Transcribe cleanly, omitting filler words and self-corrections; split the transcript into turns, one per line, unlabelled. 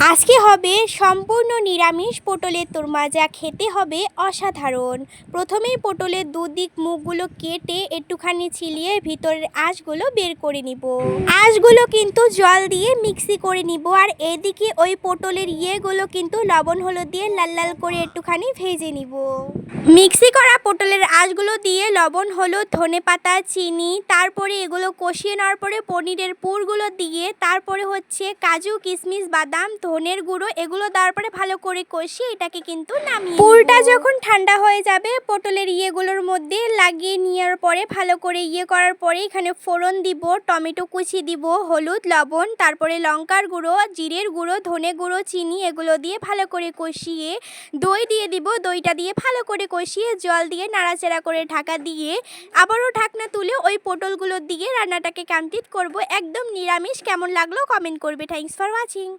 আজকে হবে সম্পূর্ণ নিরামিষ পটলের দোরমা, যা খেতে হবে অসাধারণ। প্রথমেই পটলের দুদিক মুখগুলো কেটে একটুখানি ছিলিয়ে ভিতরের আঁশগুলো বের করে নিব। আঁশগুলো কিন্তু জল দিয়ে মিক্সি করে নিব। আর এদিকে ওই পটলের ইয়েগুলো কিন্তু লবণ হলুদ দিয়ে লাল লাল করে একটুখানি ভেজে নিব। মিক্সি করা পটলের আঁশগুলো দিয়ে লবণ হলুদ ধনেপাতা চিনি, তারপরে এগুলো কষিয়ে নেওয়ার পরে পনিরের পুরগুলো দিয়ে, তারপরে হচ্ছে কাজু কিশমিশ বাদাম ধনের গুঁড়ো এগুলো দেওয়ার পরে ভালো করে কষিয়ে এটাকে কিন্তু নামিয়ে পুরটা যখন ঠান্ডা হয়ে যাবে পটলের ইয়েগুলোর মধ্যে লাগিয়ে নেওয়ার পরে ভালো করে করার পরে এখানে ফোড়ন দিব, টমেটো কুচি দিব, হলুদ লবণ, তারপরে লঙ্কার গুঁড়ো জিরের গুঁড়ো ধনে গুঁড়ো চিনি এগুলো দিয়ে ভালো করে কষিয়ে দই দিয়ে দিব। দইটা দিয়ে ভালো করে কষিয়ে জল দিয়ে নাড়াচাড়া করে ঢাকা দিয়ে আবারও ঢাকনা তুলে ওই পটলগুলো দিয়ে রান্নাটাকে কমপ্লিট করব। একদম নিরামিষ। কেমন লাগলো কমেন্ট করবে। Thanks for watching.